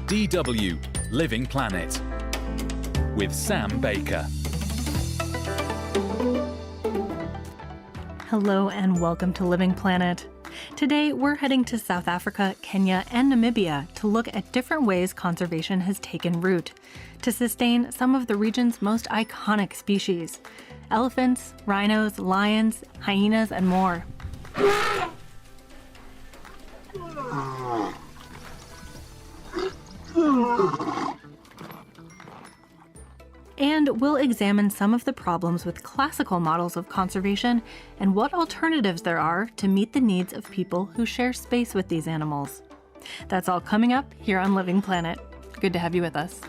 DW Living Planet with Sam Baker. Hello and welcome to Living Planet. Today we're heading to South Africa, Kenya, and Namibia to look at different ways conservation has taken root to sustain some of the region's most iconic species: elephants, rhinos, lions, hyenas, and more. And we'll examine some of the problems with classical models of conservation and what alternatives there are to meet the needs of people who share space with these animals. That's all coming up here on Living Planet. Good to have you with us.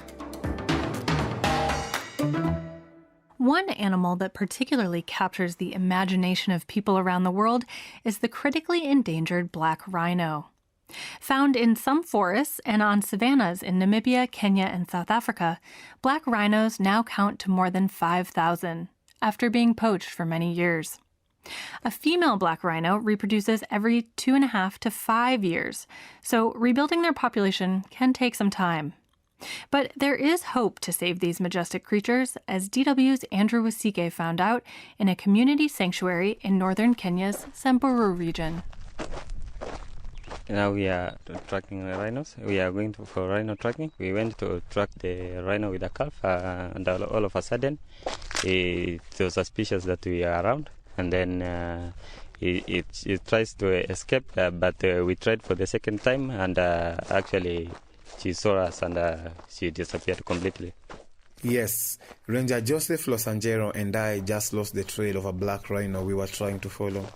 One animal that particularly captures the imagination of people around the world is the critically endangered black rhino. Found in some forests and on savannas in Namibia, Kenya, and South Africa, black rhinos now count to more than 5,000, after being poached for many years. A female black rhino reproduces every 2.5 to 5 years, so rebuilding their population can take some time. But there is hope to save these majestic creatures, as DW's Andrew Wasike found out in a community sanctuary in northern Kenya's Samburu region. Now we are tracking the rhinos. We are going for rhino tracking. We went to track the rhino with a calf, and all of a sudden, it was suspicious that we are around. And then it tries to escape, but we tried for the second time, and actually she saw us and she disappeared completely. Yes, Ranger Joseph Losanjero and I just lost the trail of a black rhino we were trying to follow.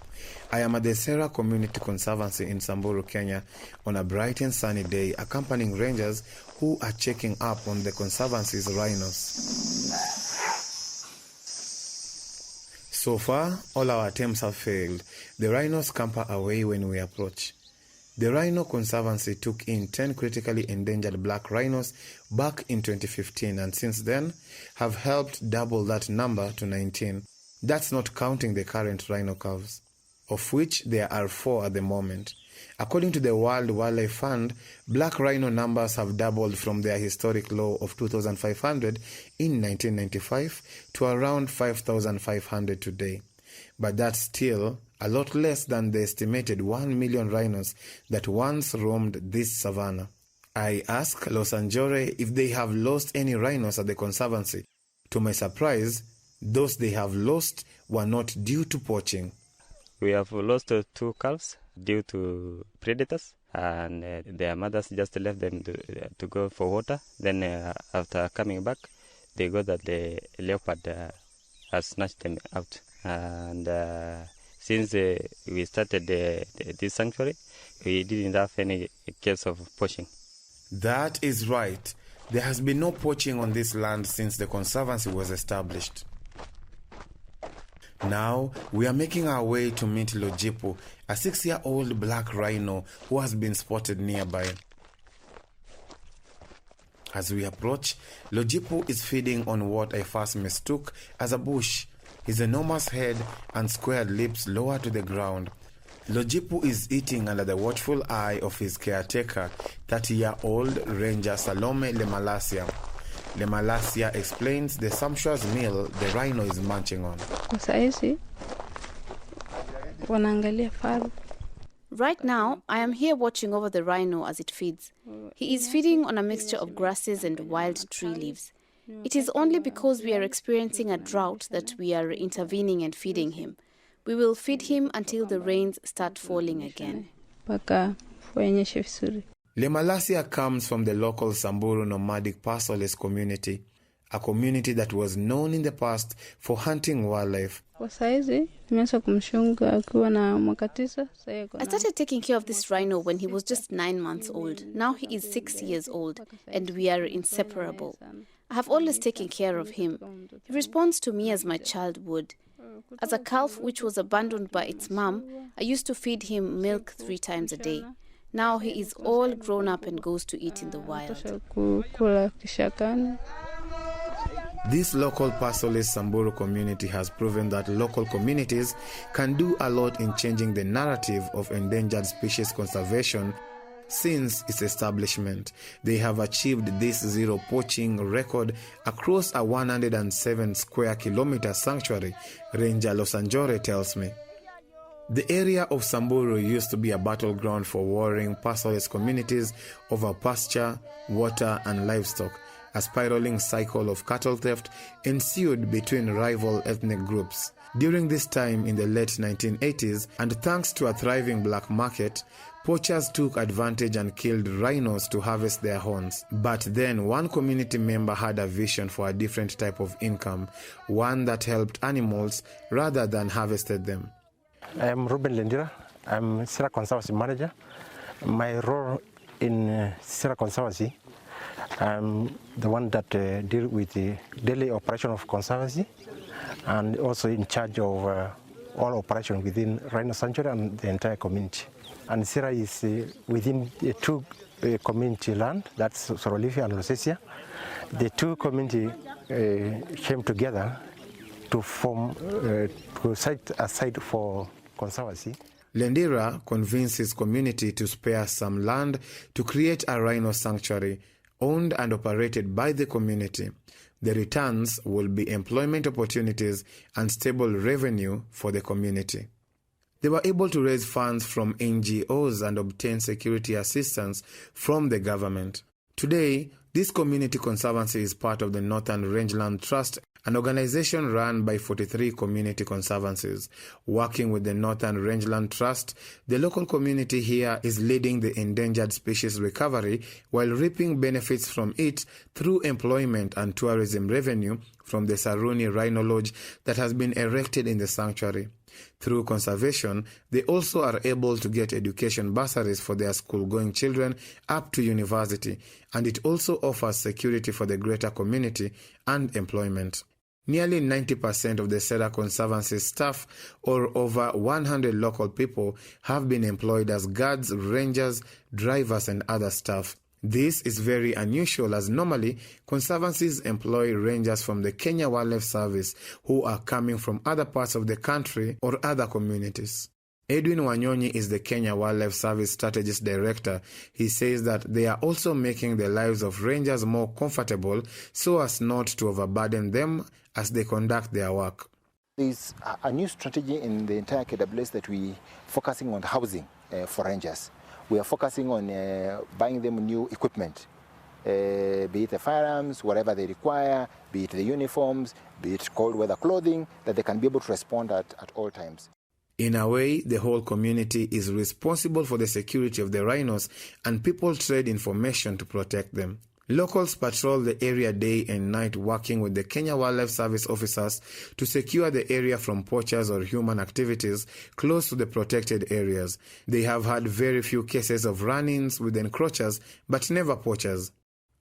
I am at the Sera Community Conservancy in Samburu, Kenya, on a bright and sunny day, accompanying rangers who are checking up on the Conservancy's rhinos. So far, all our attempts have failed. The rhinos scamper away when we approach. The Rhino Conservancy took in 10 critically endangered black rhinos back in 2015 and since then have helped double that number to 19. That's not counting the current rhino calves, of which there are 4 at the moment. According to the World Wildlife Fund, black rhino numbers have doubled from their historic low of 2,500 in 1995 to around 5,500 today. But that's still a lot less than the estimated 1 million rhinos that once roamed this savanna. I asked Losanjore if they have lost any rhinos at the Conservancy. To my surprise, those they have lost were not due to poaching. We have lost 2 calves due to predators, and their mothers just left them to go for water. Then after coming back, they got that the leopard has snatched them out. And since we started this sanctuary, we didn't have any case of poaching. That is right. There has been no poaching on this land since the Conservancy was established. Now, we are making our way to meet Lojipu, a 6-year-old black rhino who has been spotted nearby. As we approach, Lojipu is feeding on what I first mistook as a bush. His enormous head and squared lips lower to the ground. Lojipu is eating under the watchful eye of his caretaker, 30-year-old Ranger Salome Lemalasia. Lemalasia explains the sumptuous meal the rhino is munching on. Right now, I am here watching over the rhino as it feeds. He is feeding on a mixture of grasses and wild tree leaves. It is only because we are experiencing a drought that we are intervening and feeding him. We will feed him until the rains start falling again. Lemalasia comes from the local Samburu nomadic pastoralist community, a community that was known in the past for hunting wildlife. I started taking care of this rhino when he was just 9 months old. Now he is 6 years old, and we are inseparable. I have always taken care of him. He responds to me as my child would. As a calf which was abandoned by its mom, I used to feed him milk 3 times a day. Now he is all grown up and goes to eat in the wild. This local pastoralist Samburu community has proven that local communities can do a lot in changing the narrative of endangered species conservation Since its establishment, they have achieved this zero poaching record across a 107 square kilometer sanctuary, Ranger Losanjore tells me. The area of Samburu used to be a battleground for warring pastoralist communities over pasture, water, and livestock. A spiraling cycle of cattle theft ensued between rival ethnic groups. During this time in the late 1980s, and thanks to a thriving black market, poachers took advantage and killed rhinos to harvest their horns. But then one community member had a vision for a different type of income, one that helped animals rather than harvested them. I am Ruben Lendira. I'm Sierra Conservancy Manager. My role in Sierra Conservancy, I'm the one that deal with the daily operation of Conservancy and also in charge of all operations within Rhino Sanctuary and the entire community. And Sierra is within two community land, that's Sorolifia and Lusacia. The two community came together to form, to set aside for Conservancy. Lendira convinced his community to spare some land to create a rhino sanctuary owned and operated by the community. The returns will be employment opportunities and stable revenue for the community. They were able to raise funds from NGOs and obtain security assistance from the government. Today, this community conservancy is part of the Northern Rangeland Trust, an organization run by 43 community conservancies. Working with the Northern Rangeland Trust, the local community here is leading the endangered species recovery while reaping benefits from it through employment and tourism revenue from the Saruni Rhino Lodge that has been erected in the sanctuary. Through conservation, they also are able to get education bursaries for their school-going children up to university, and it also offers security for the greater community and employment. Nearly 90% of the Sierra Conservancy staff, or over 100 local people, have been employed as guards, rangers, drivers, and other staff. This is very unusual, as normally conservancies employ rangers from the Kenya Wildlife Service who are coming from other parts of the country or other communities. Edwin Wanyonyi is the Kenya Wildlife Service Strategist Director. He says that they are also making the lives of rangers more comfortable so as not to overburden them as they conduct their work. There's a new strategy in the entire KWS that we're focusing on housing for rangers. We are focusing on buying them new equipment, be it the firearms, whatever they require, be it the uniforms, be it cold weather clothing, that they can be able to respond at all times. In a way, the whole community is responsible for the security of the rhinos, and people trade information to protect them. Locals patrol the area day and night, working with the Kenya Wildlife Service officers to secure the area from poachers or human activities close to the protected areas. They have had very few cases of run-ins with encroachers, but never poachers.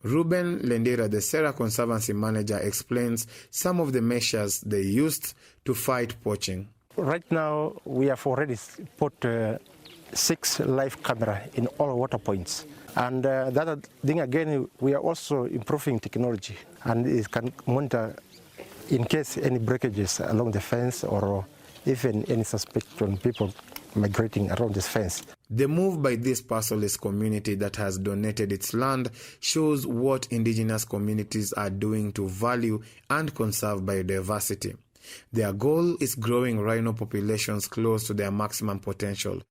Ruben Lendira, the Sierra Conservancy Manager, explains some of the measures they used to fight poaching. Right now, we have already put 6 live cameras in all water points. And the other thing again, we are also improving technology, and it can monitor in case any breakages along the fence or even any suspect on people migrating around this fence. The move by this pastoralist community that has donated its land shows what indigenous communities are doing to value and conserve biodiversity. Their goal is growing rhino populations close to their maximum potential.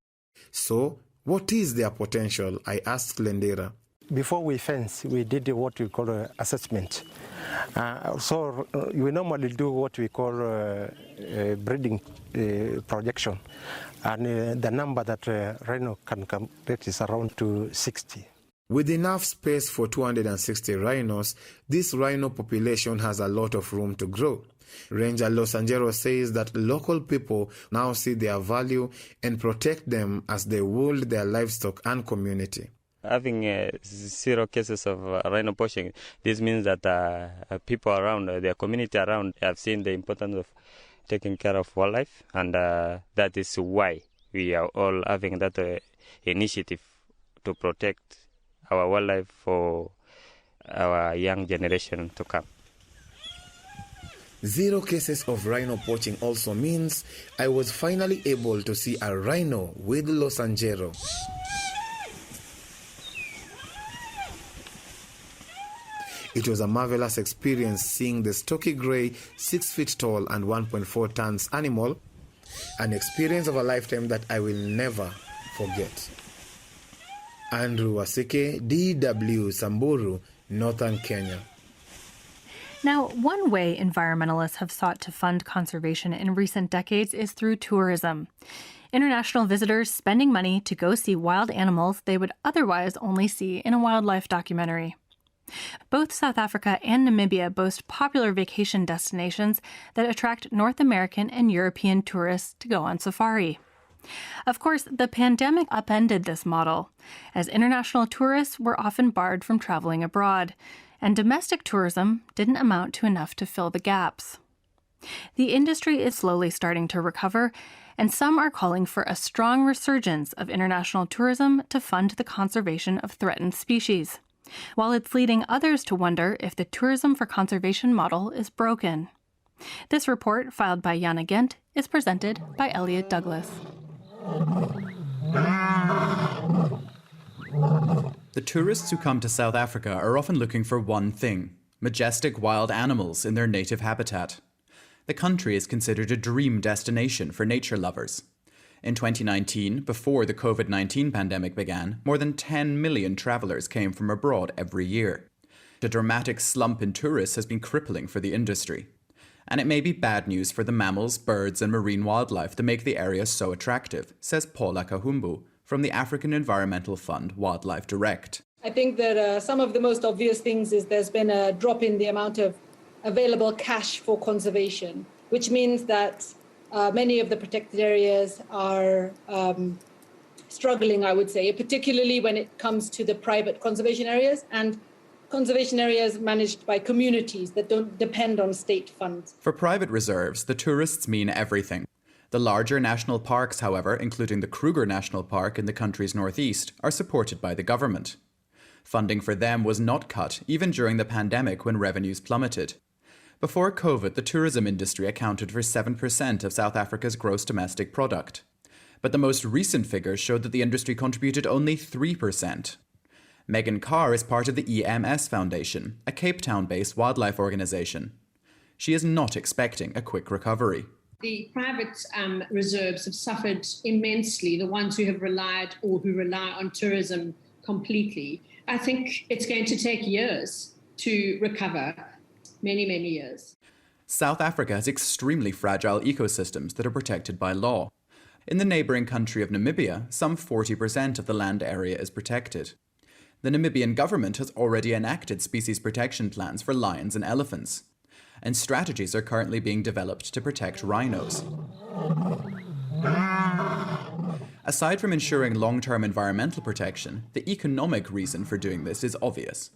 So, what is their potential? I asked Lendira. Before we fence, we did what we call assessment. So we normally do what we call breeding projection. And the number that rhino can get is around to 60. With enough space for 260 rhinos, this rhino population has a lot of room to grow. Ranger Losanjero says that local people now see their value and protect them as they would their livestock and community. Having 0 cases of rhino poaching, this means that people around, their community around, have seen the importance of taking care of wildlife, and that is why we are all having that initiative to protect our wildlife for our young generation to come. 0 cases of rhino poaching also means I was finally able to see a rhino with Losanjero. It was a marvelous experience seeing the stocky grey, 6 feet tall and 1.4 tons animal, an experience of a lifetime that I will never forget. Andrew Wasike, DW, Samburu, Northern Kenya. Now, one way environmentalists have sought to fund conservation in recent decades is through tourism. International visitors spending money to go see wild animals they would otherwise only see in a wildlife documentary. Both South Africa and Namibia boast popular vacation destinations that attract North American and European tourists to go on safari. Of course, the pandemic upended this model, as international tourists were often barred from traveling abroad, and domestic tourism didn't amount to enough to fill the gaps. The industry is slowly starting to recover, and some are calling for a strong resurgence of international tourism to fund the conservation of threatened species, while it's leading others to wonder if the tourism for conservation model is broken. This report, filed by Jana Gent, is presented by Elliot Douglas. The tourists who come to South Africa are often looking for one thing: majestic wild animals in their native habitat. The country is considered a dream destination for nature lovers. In 2019, before the COVID-19 pandemic began, more than 10 million travellers came from abroad every year. The dramatic slump in tourists has been crippling for the industry. And it may be bad news for the mammals, birds and marine wildlife that make the area so attractive, says Paula Kahumbu from the African Environmental Fund Wildlife Direct. I think that some of the most obvious things is there's been a drop in the amount of available cash for conservation, which means that many of the protected areas are struggling, I would say, particularly when it comes to the private conservation areas and conservation areas managed by communities that don't depend on state funds. For private reserves, the tourists mean everything. The larger national parks, however, including the Kruger National Park in the country's northeast, are supported by the government. Funding for them was not cut, even during the pandemic when revenues plummeted. Before COVID, the tourism industry accounted for 7% of South Africa's gross domestic product. But the most recent figures showed that the industry contributed only 3%. Megan Carr is part of the EMS Foundation, a Cape Town-based wildlife organisation. She is not expecting a quick recovery. The private reserves have suffered immensely, the ones who have relied or who rely on tourism completely. I think it's going to take years to recover, many, many years. South Africa has extremely fragile ecosystems that are protected by law. In the neighbouring country of Namibia, some 40% of the land area is protected. The Namibian government has already enacted species protection plans for lions and elephants, and strategies are currently being developed to protect rhinos. Aside from ensuring long-term environmental protection, the economic reason for doing this is obvious.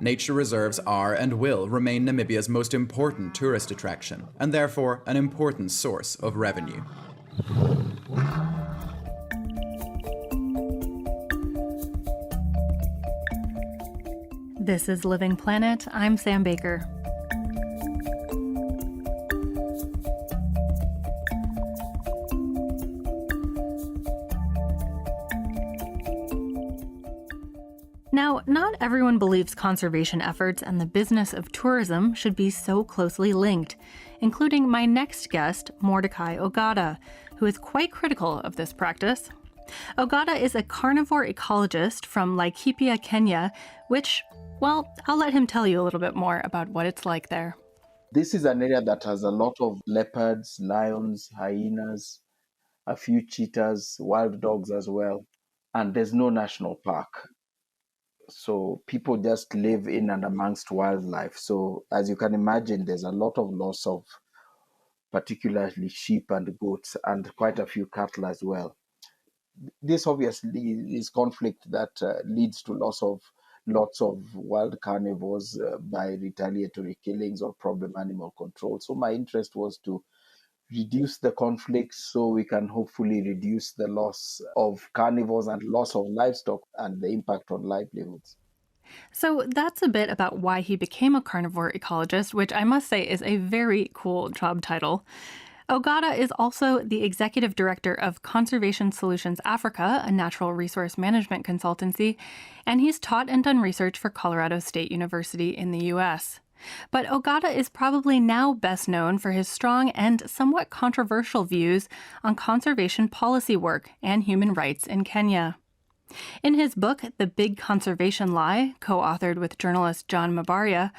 Nature reserves are and will remain Namibia's most important tourist attraction, and therefore an important source of revenue. This is Living Planet. I'm Sam Baker. Now, not everyone believes conservation efforts and the business of tourism should be so closely linked, including my next guest, Mordecai Ogada, who is quite critical of this practice. Ogada is a carnivore ecologist from Laikipia, Kenya, which, well, I'll let him tell you a little bit more about what it's like there. This is an area that has a lot of leopards, lions, hyenas, a few cheetahs, wild dogs as well, and there's no national park. So people just live in and amongst wildlife. So as you can imagine, there's a lot of loss of particularly sheep and goats and quite a few cattle as well. This obviously is conflict that leads to lots of wild carnivores by retaliatory killings or problem animal control. So my interest was to reduce the conflict so we can hopefully reduce the loss of carnivores and loss of livestock and the impact on livelihoods. So that's a bit about why he became a carnivore ecologist, which I must say is a very cool job title. Ogada is also the executive director of Conservation Solutions Africa, a natural resource management consultancy, and he's taught and done research for Colorado State University in the U.S. But Ogada is probably now best known for his strong and somewhat controversial views on conservation policy work and human rights in Kenya. In his book, The Big Conservation Lie, co-authored with journalist John Mbaria,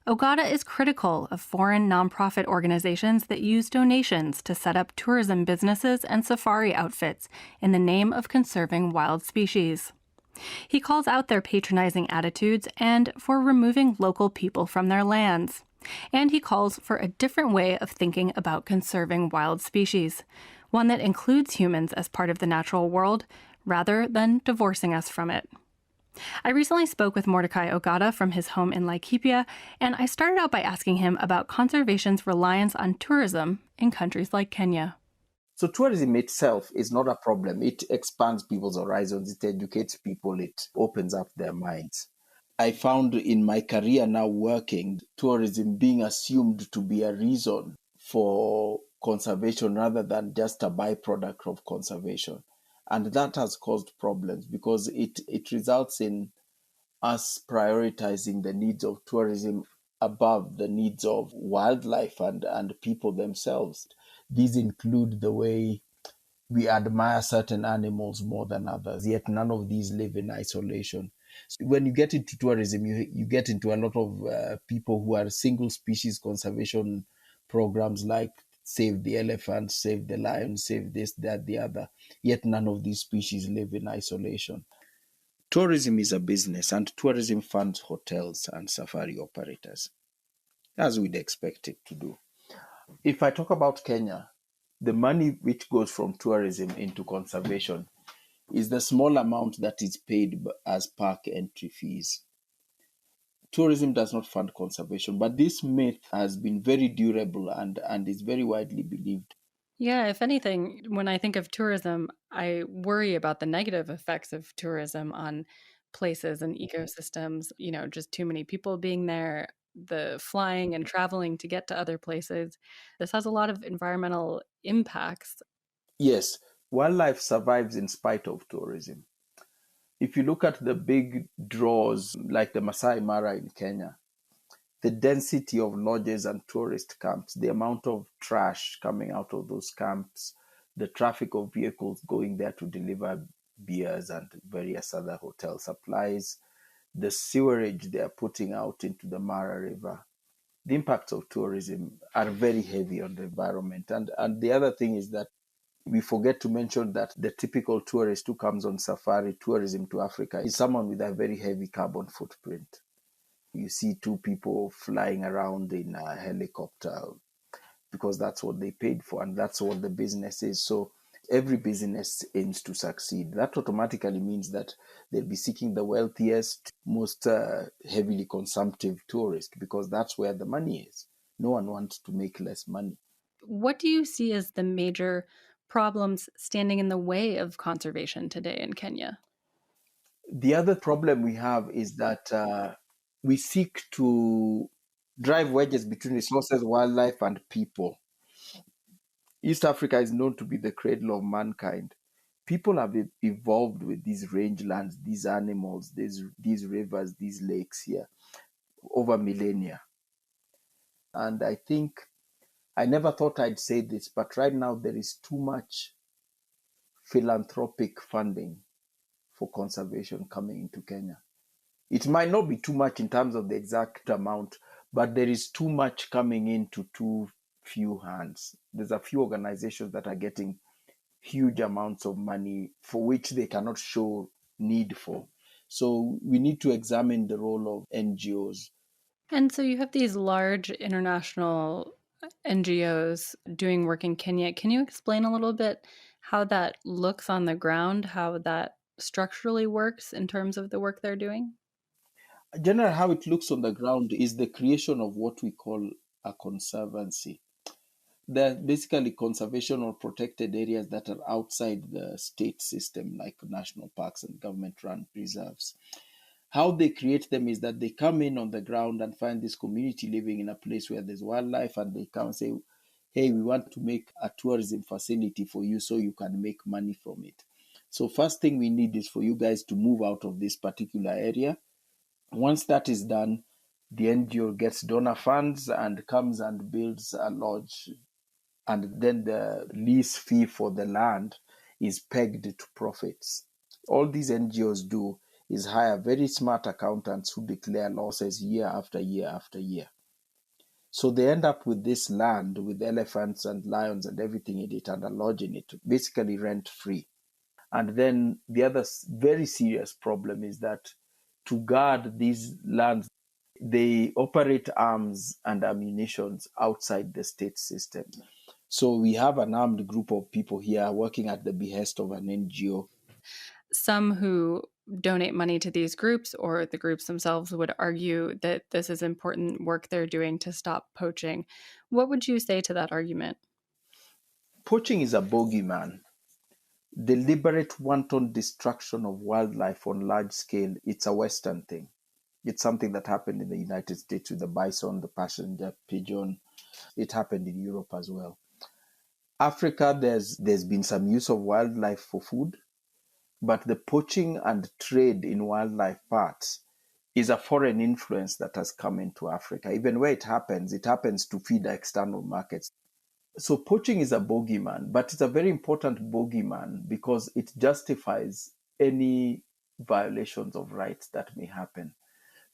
Ogada is critical of foreign nonprofit organizations that use donations to set up tourism businesses and safari outfits in the name of conserving wild species. He calls out their patronizing attitudes and for removing local people from their lands. And he calls for a different way of thinking about conserving wild species, one that includes humans as part of the natural world rather than divorcing us from it. I recently spoke with Mordecai Ogada from his home in Laikipia, and I started out by asking him about conservation's reliance on tourism in countries like Kenya. So tourism itself is not a problem. It expands people's horizons, it educates people, it opens up their minds. I found in my career now working, tourism being assumed to be a reason for conservation rather than just a byproduct of conservation. And that has caused problems because it results in us prioritizing the needs of tourism above the needs of wildlife and people themselves. These include the way we admire certain animals more than others, yet none of these live in isolation. So when you get into tourism, you get into a lot of people who are single species conservation programs like Save the Elephant, Save the Lion, Save this, that, the other. Yet none of these species live in isolation. Tourism is a business, and tourism funds hotels and safari operators, as we'd expect it to do. If I talk about Kenya, the money which goes from tourism into conservation is the small amount that is paid as park entry fees. Tourism does not fund conservation, but this myth has been very durable and is very widely believed. Yeah, if anything, when I think of tourism, I worry about the negative effects of tourism on places and ecosystems, just too many people being there, the flying and traveling to get to other places. This has a lot of environmental impacts. Yes, wildlife survives in spite of tourism. If you look at the big draws like the Masai Mara in Kenya, the density of lodges and tourist camps, the amount of trash coming out of those camps, the traffic of vehicles going there to deliver beers and various other hotel supplies, the sewerage they are putting out into the Mara River. The impacts of tourism are very heavy on the environment. And the other thing is that we forget to mention that the typical tourist who comes on safari tourism to Africa is someone with a very heavy carbon footprint. You see two people flying around in a helicopter because that's what they paid for and that's what the business is. So every business aims to succeed. That automatically means that they'll be seeking the wealthiest, most heavily consumptive tourist because that's where the money is. No one wants to make less money. What do you see as the major problems standing in the way of conservation today in Kenya? The other problem we have is that we seek to drive wedges between resources, wildlife, and people. East Africa is known to be the cradle of mankind. People have evolved with these rangelands, these animals, these rivers, these lakes here over millennia. And I think, I never thought I'd say this, but right now there is too much philanthropic funding for conservation coming into Kenya. It might not be too much in terms of the exact amount, but there is too much coming into too few hands. There's a few organizations that are getting huge amounts of money for which they cannot show need for. So we need to examine the role of NGOs. And so you have these large international NGOs doing work in Kenya. Can you explain a little bit how that looks on the ground, how that structurally works in terms of the work they're doing? Generally, how it looks on the ground is the creation of what we call a conservancy. They're basically conservation or protected areas that are outside the state system, like national parks and government-run reserves. How they create them is that they come in on the ground and find this community living in a place where there's wildlife, and they come and say, hey, we want to make a tourism facility for you so you can make money from it. So first thing we need is for you guys to move out of this particular area. Once that is done, the NGO gets donor funds and comes and builds a lodge. And then the lease fee for the land is pegged to profits. All these NGOs do is hire very smart accountants who declare losses year after year after year. So they end up with this land with elephants and lions and everything in it and a lodge in it, basically rent free. And then the other very serious problem is that to guard these lands, they operate arms and ammunitions outside the state system. So we have an armed group of people here working at the behest of an NGO. Some who donate money to these groups or the groups themselves would argue that this is important work they're doing to stop poaching. What would you say to that argument? Poaching is a bogeyman. Deliberate wanton destruction of wildlife on large scale, it's a Western thing. It's something that happened in the United States with the bison, the passenger pigeon. It happened in Europe as well. Africa, there's been some use of wildlife for food, but the poaching and trade in wildlife parts is a foreign influence that has come into Africa. Even where it happens to feed external markets. So poaching is a bogeyman, but it's a very important bogeyman because it justifies any violations of rights that may happen.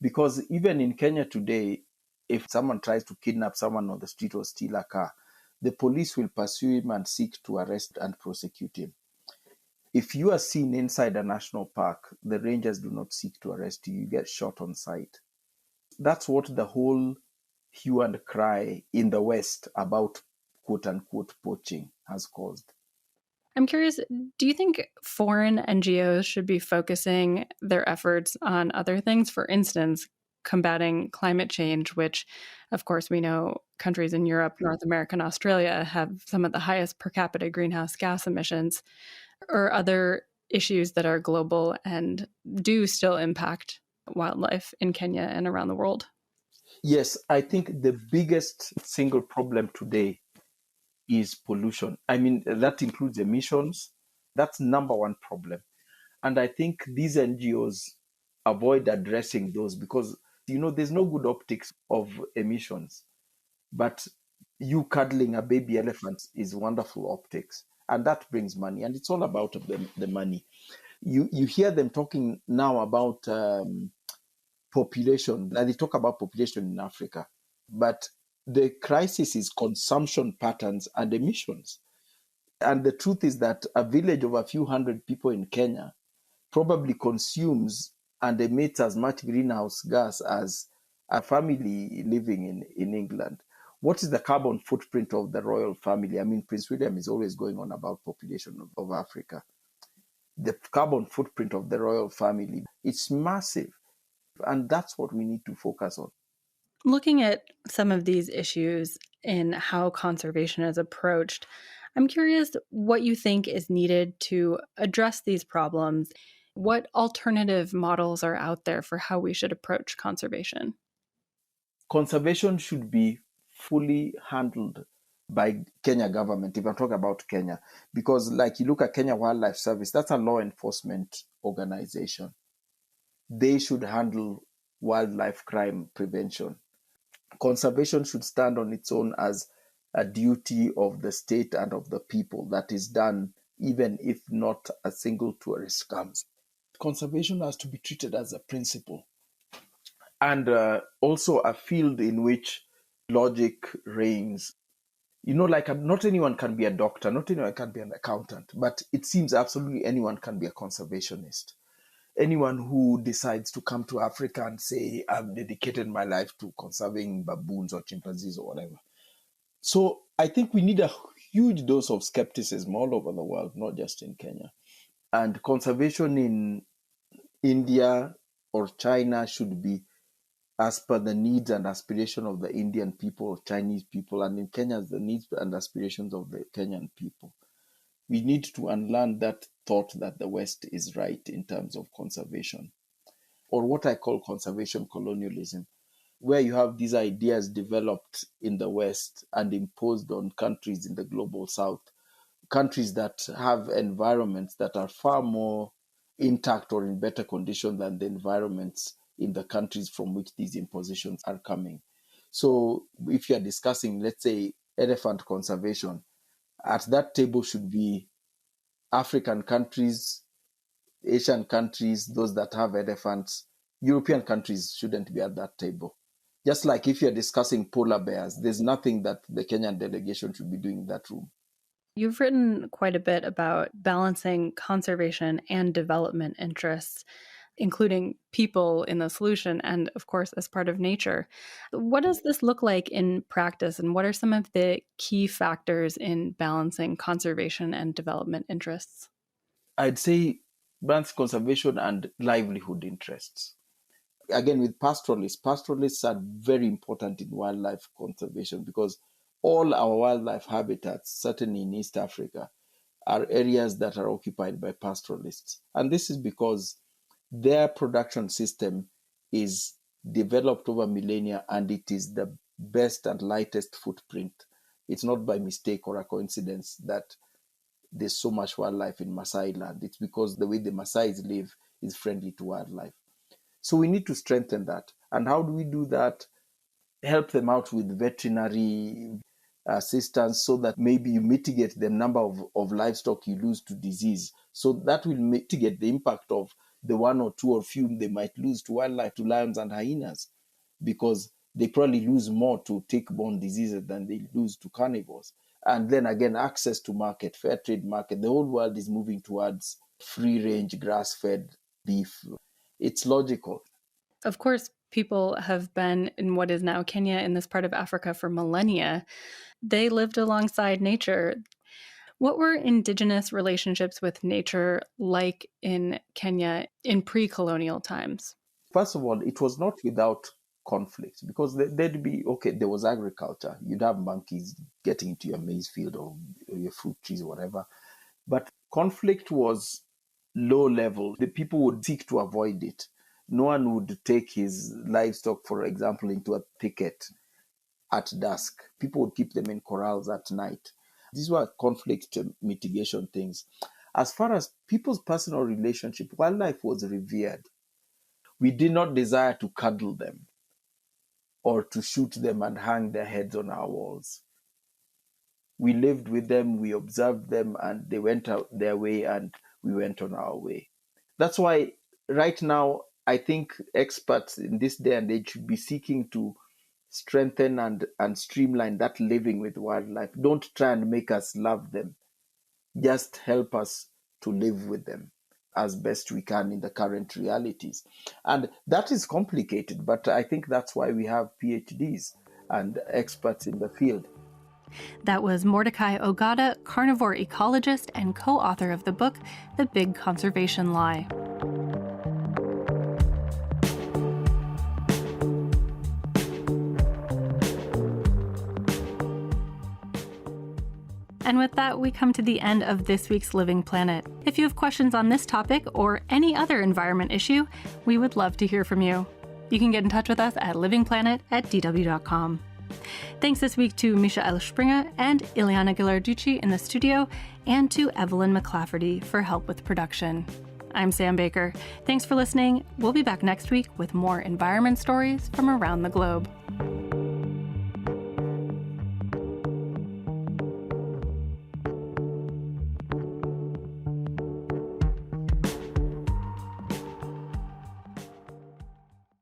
Because even in Kenya today, if someone tries to kidnap someone on the street or steal a car, the police will pursue him and seek to arrest and prosecute him. If you are seen inside a national park, the rangers do not seek to arrest you. You get shot on sight. That's what the whole hue and cry in the West about quote-unquote poaching has caused. I'm curious, do you think foreign NGOs should be focusing their efforts on other things? For instance, combating climate change, which, of course, we know countries in Europe, North America, and Australia have some of the highest per capita greenhouse gas emissions, or other issues that are global and do still impact wildlife in Kenya and around the world? Yes, I think the biggest single problem today is pollution. I mean, that includes emissions. That's number one problem. And I think these NGOs avoid addressing those because, there's no good optics of emissions. But you cuddling a baby elephant is wonderful optics. And that brings money. And it's all about the money. You hear them talking now about population. They talk about population in Africa. But the crisis is consumption patterns and emissions. And the truth is that a village of a few hundred people in Kenya probably consumes and emits as much greenhouse gas as a family living in England. What is the carbon footprint of the royal family? I mean, Prince William is always going on about population of Africa. The carbon footprint of the royal family, it's massive. And that's what we need to focus on. Looking at some of these issues in how conservation is approached, I'm curious what you think is needed to address these problems. What alternative models are out there for how we should approach conservation? Conservation should be fully handled by Kenya government, if I'm talking about Kenya, because like you look at Kenya Wildlife Service, that's a law enforcement organization. They should handle wildlife crime prevention. Conservation should stand on its own as a duty of the state and of the people that is done even if not a single tourist comes. Conservation has to be treated as a principle and also a field in which logic reigns. Not anyone can be a doctor, not anyone can be an accountant, but it seems absolutely anyone can be a conservationist. Anyone who decides to come to Africa and say, I've dedicated my life to conserving baboons or chimpanzees or whatever. So I think we need a huge dose of skepticism all over the world, not just in Kenya. And conservation in India or China should be as per the needs and aspirations of the Indian people or Chinese people, and in Kenya, the needs and aspirations of the Kenyan people. We need to unlearn that thought that the West is right in terms of conservation, or what I call conservation colonialism. where you have these ideas developed in the West and imposed on countries in the global South, countries that have environments that are far more intact or in better condition than the environments in the countries from which these impositions are coming. So if you're discussing, let's say, elephant conservation, at that table should be African countries, Asian countries, those that have elephants. European countries shouldn't be at that table. Just like if you're discussing polar bears, there's nothing that the Kenyan delegation should be doing in that room. You've written quite a bit about balancing conservation and development interests, including people in the solution and, of course, as part of nature. What does this look like in practice, and what are some of the key factors in balancing conservation and development interests? I'd say balance conservation and livelihood interests. Again, with pastoralists are very important in wildlife conservation because all our wildlife habitats, certainly in East Africa, are areas that are occupied by pastoralists. And this is because their production system is developed over millennia and it is the best and lightest footprint. It's not by mistake or a coincidence that there's so much wildlife in Maasai land. It's because the way the Maasais live is friendly to wildlife. So we need to strengthen that. And how do we do that? Help them out with veterinary assistance so that maybe you mitigate the number of livestock you lose to disease. So that will mitigate the impact of the one or two or few they might lose to wildlife, to lions and hyenas, because they probably lose more to tick-borne diseases than they lose to carnivores. And then again, access to market, fair trade market. The whole world is moving towards free-range, grass-fed beef. It's logical. Of course, people have been in what is now Kenya, in this part of Africa, for millennia. They lived alongside nature. What were indigenous relationships with nature like in Kenya in pre-colonial times? First of all, it was not without conflict because there'd be, there was agriculture. You'd have monkeys getting into your maize field or your fruit trees or whatever. But conflict was low level. The people would seek to avoid it. No one would take his livestock, for example, into a thicket at dusk. People would keep them in corrals at night. These were conflict mitigation things. As far as people's personal relationship, wildlife was revered. We did not desire to cuddle them or to shoot them and hang their heads on our walls. We lived with them, we observed them, and they went out their way and we went on our way. That's why right now, I think experts in this day and age should be seeking to strengthen and streamline that living with wildlife. Don't try and make us love them. Just help us to live with them as best we can in the current realities. And that is complicated, but I think that's why we have PhDs and experts in the field. That was Mordecai Ogada, carnivore ecologist and co-author of the book, The Big Conservation Lie. And with that, we come to the end of this week's Living Planet. If you have questions on this topic or any other environment issue, we would love to hear from you. You can get in touch with us at livingplanet@dw.com. Thanks this week to Michael Springer and Ileana Ghilarducci in the studio, and to Evelyn McClafferty for help with production. I'm Sam Baker. Thanks for listening. We'll be back next week with more environment stories from around the globe.